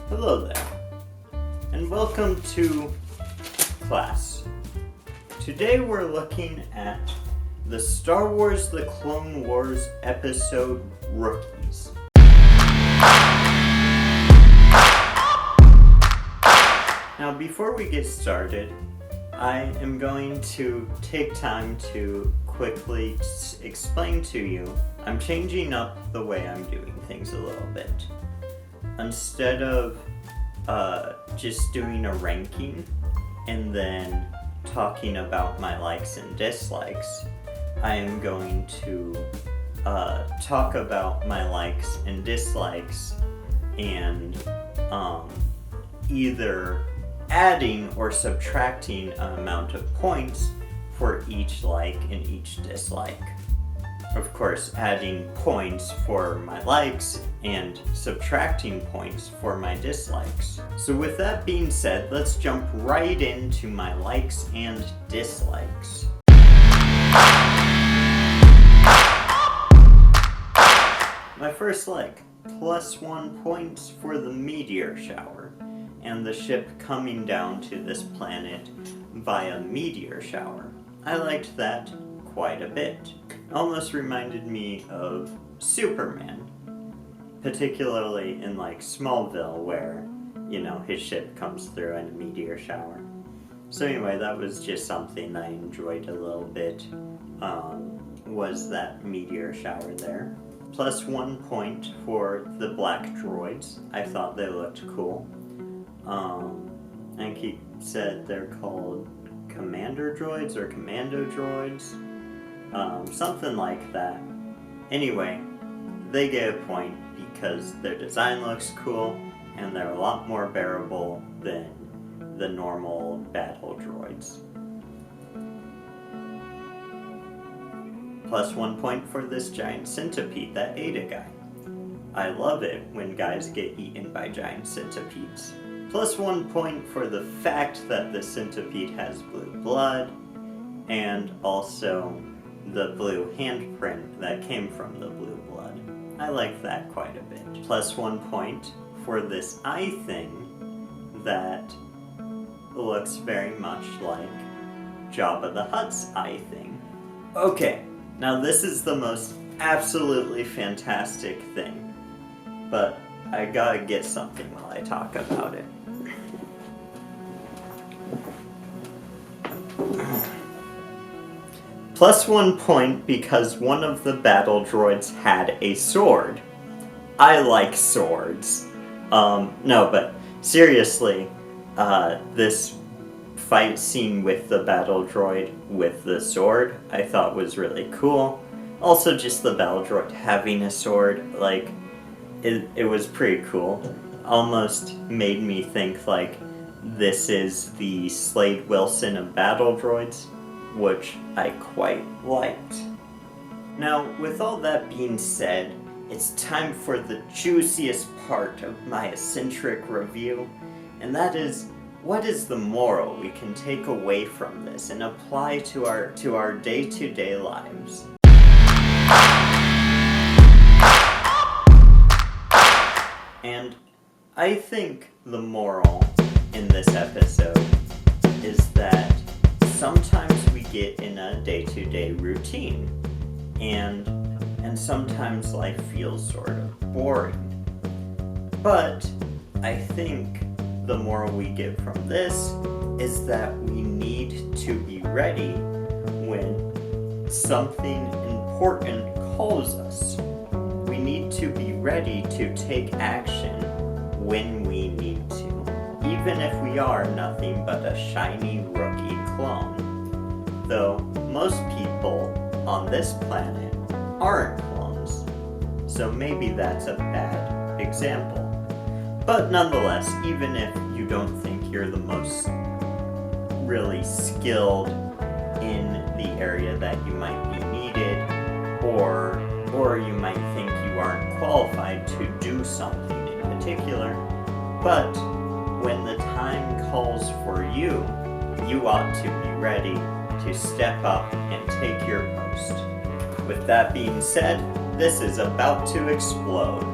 Hello there, and welcome to class. Today we're looking at the Star Wars The Clone Wars episode Rookies. Now before we get started, I am going to take time to quickly explain to you I'm changing up the way I'm doing things a little bit. Instead of just doing a ranking and then talking about my likes and dislikes, I am going to talk about my likes and dislikes and either adding or subtracting an amount of points for each like and each dislike. Of course, adding points for my likes and subtracting points for my dislikes. So with that being said, let's jump right into my likes and dislikes. My first like, +1 points for the meteor shower and the ship coming down to this planet via meteor shower. I liked that quite a bit. Almost reminded me of Superman, particularly in like Smallville where, you know, his ship comes through in a meteor shower. So anyway, that was just something I enjoyed a little bit, was that meteor shower there. +1 point for the black droids. I thought they looked cool. I think he said they're called commander droids or commando droids. Something like that. Anyway, they get a point because their design looks cool and they're a lot more bearable than the normal battle droids. +1 point for this giant centipede that ate a guy. I love it when guys get eaten by giant centipedes. +1 point for the fact that the centipede has blue blood and also the blue handprint that came from the blue blood. I like that quite a bit. +1 point for this eye thing that looks very much like Jabba the Hutt's eye thing. Okay, now this is the most absolutely fantastic thing, but I gotta get something while I talk about it. +1 point because one of the battle droids had a sword. I like swords. No, but seriously, this fight scene with the battle droid with the sword I thought was really cool. Also just the battle droid having a sword, like, it was pretty cool. Almost made me think like this is the Slade Wilson of battle droids, which I quite liked. Now, with all that being said, it's time for the juiciest part of my eccentric review, and that is, what is the moral we can take away from this and apply to our day-to-day lives? And I think the moral in this episode is that sometimes we get in a day-to-day routine, and sometimes life feels sort of boring. But I think the moral we get from this is that we need to be ready when something important calls us. We need to be ready to take action when we need to, even if we are nothing but a shiny rookie clone. Though most people on this planet aren't clones, so maybe that's a bad example. But nonetheless, even if you don't think you're the most really skilled in the area that you might be needed, or you might think you aren't qualified to do something in particular, but when the time calls for you, you ought to be ready to step up and take your post. With that being said, this is about to explode.